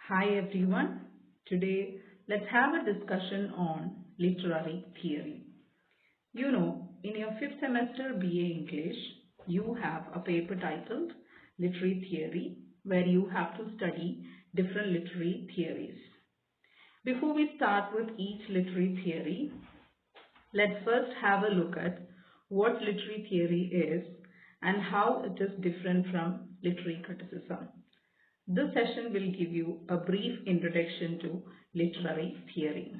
Hi everyone. Today let's have a discussion on literary theory. In your fifth semester BA English, you have a paper titled Literary Theory where you have to study different literary theories. Before we start with each literary theory, let's first have a look at what literary theory is and how it is different from literary criticism. This session will give you a brief introduction to literary theory.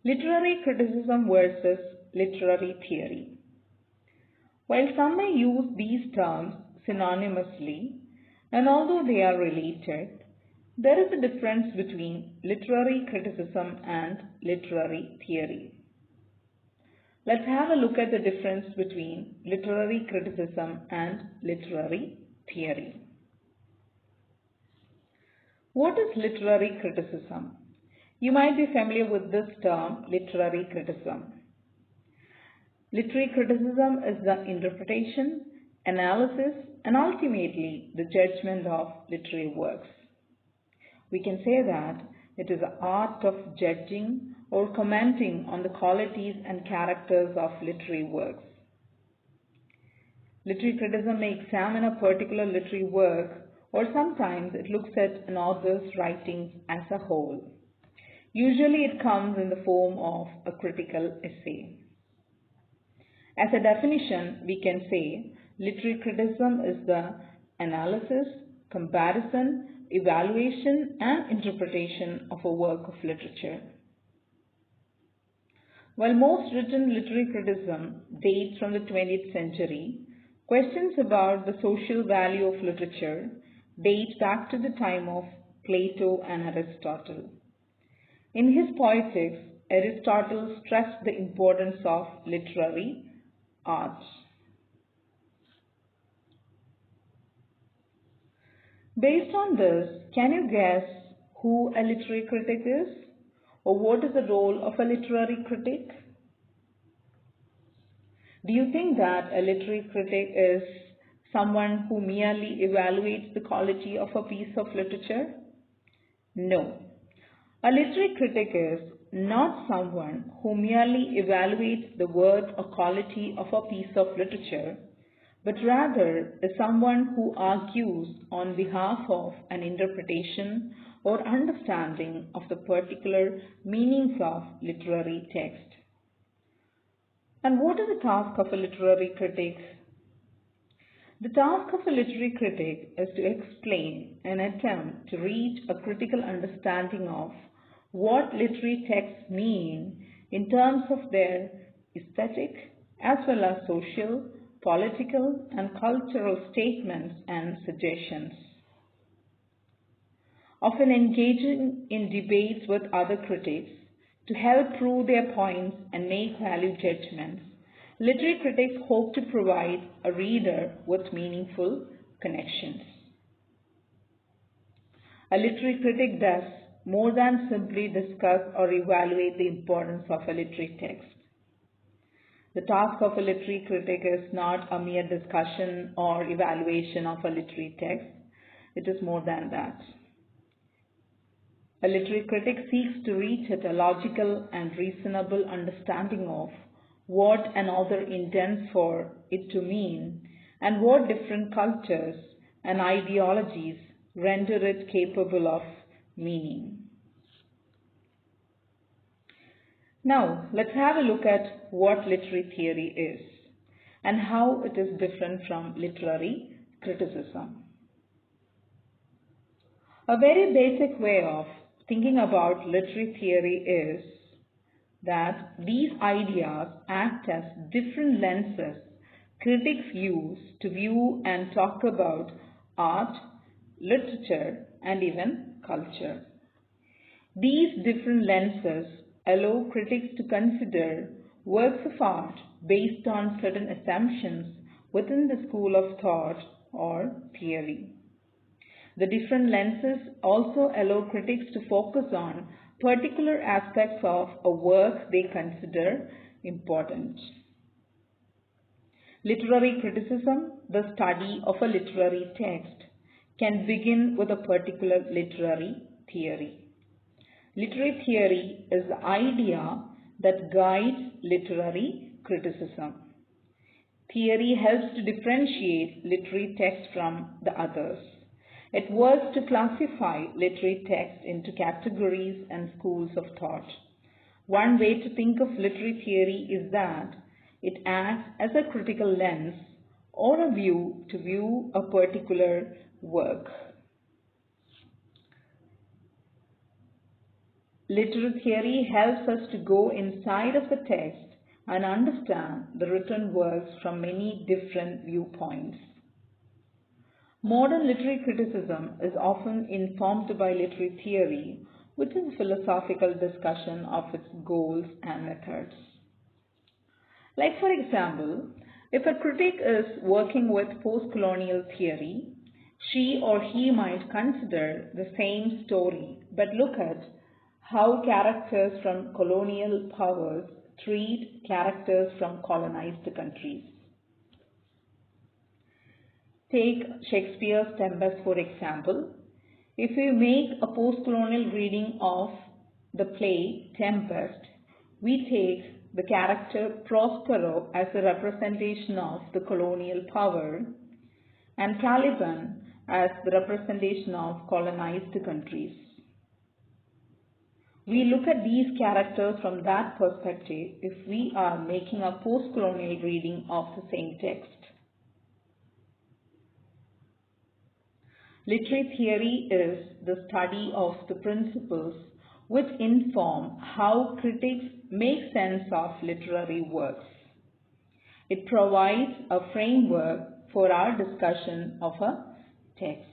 Literary criticism versus literary theory. While some may use these terms synonymously, and although they are related, there is a difference between literary criticism and literary theory. Let's have a look at the difference between literary criticism and literary theory. What is literary criticism? You might be familiar with this term, literary criticism. Literary criticism is the interpretation, analysis, and ultimately the judgment of literary works. We can say that it is the art of judging or commenting on the qualities and characters of literary works. Literary criticism may examine a particular literary work, or sometimes it looks at an author's writings as a whole. Usually it comes in the form of a critical essay. As a definition, we can say literary criticism is the analysis, comparison, evaluation, and interpretation of a work of literature. While most written literary criticism dates from the 20th century, questions about the social value of literature date back to the time of Plato and Aristotle. In his Poetics, Aristotle stressed the importance of literary art. Based on this, can you guess who a literary critic is? Or what is the role of a literary critic? Do you think that a literary critic is someone who merely evaluates the quality of a piece of literature? No. A literary critic is not someone who merely evaluates the worth or quality of a piece of literature, but rather is someone who argues on behalf of an interpretation or understanding of the particular meanings of literary text. And what is the task of a literary critic? The task of a literary critic is to explain and attempt to reach a critical understanding of what literary texts mean in terms of their aesthetic as well as social, political, and cultural statements and suggestions. Often engaging in debates with other critics to help prove their points and make value judgments, literary critics hope to provide a reader with meaningful connections. A literary critic does more than simply discuss or evaluate the importance of a literary text. The task of a literary critic is not a mere discussion or evaluation of a literary text. It is more than that. A literary critic seeks to reach at a logical and reasonable understanding of what an author intends for it to mean and what different cultures and ideologies render it capable of meaning. Now, let's have a look at what literary theory is and how it is different from literary criticism. A very basic way of thinking about literary theory is that these ideas act as different lenses critics use to view and talk about art, literature, and even culture. These different lenses allow critics to consider works of art based on certain assumptions within the school of thought or theory. The different lenses also allow critics to focus on particular aspects of a work they consider important. Literary criticism, the study of a literary text, can begin with a particular literary theory. Literary theory is the idea that guides literary criticism. Theory helps to differentiate literary text from the others. It works to classify literary text into categories and schools of thought. One way to think of literary theory is that it acts as a critical lens or a view to view a particular work. Literary theory helps us to go inside of the text and understand the written works from many different viewpoints. Modern literary criticism is often informed by literary theory, which is a philosophical discussion of its goals and methods. Like for example, if a critic is working with post-colonial theory, she or he might consider the same story but look at how characters from colonial powers treat characters from colonized countries. Take Shakespeare's Tempest for example. If we make a post-colonial reading of the play Tempest, we take the character Prospero as a representation of the colonial power and Caliban as the representation of colonized countries. We look at these characters from that perspective if we are making a post-colonial reading of the same text. Literary theory is the study of the principles which inform how critics make sense of literary works. It provides a framework for our discussion of a text.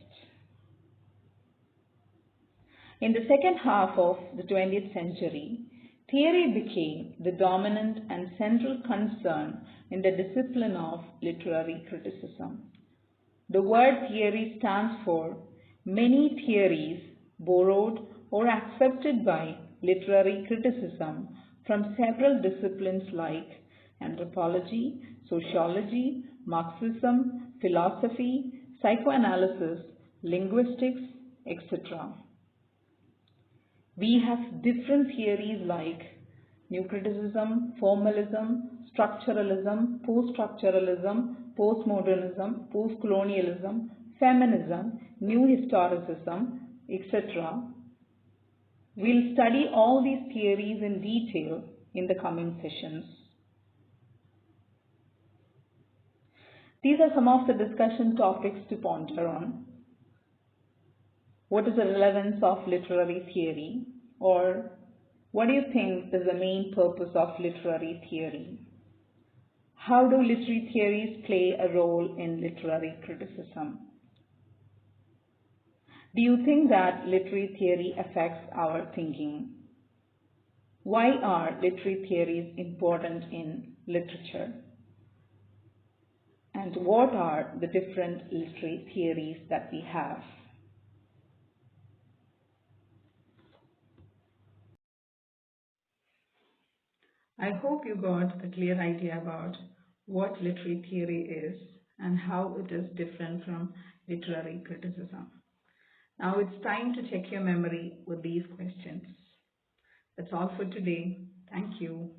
In the second half of the 20th century, theory became the dominant and central concern in the discipline of literary criticism. The word theory stands for many theories borrowed or accepted by literary criticism from several disciplines like anthropology, sociology, Marxism, philosophy, psychoanalysis, linguistics, etc. We have different theories like new criticism, formalism, structuralism, post-structuralism, postmodernism, postcolonialism, feminism, new historicism, etc. We'll study all these theories in detail in the coming sessions. These are some of the discussion topics to ponder on. What is the relevance of literary theory? Or what do you think is the main purpose of literary theory? How do literary theories play a role in literary criticism? Do you think that literary theory affects our thinking? Why are literary theories important in literature? And what are the different literary theories that we have? I hope you got a clear idea about what literary theory is and how it is different from literary criticism. Now it's time to check your memory with these questions. That's all for today. Thank you.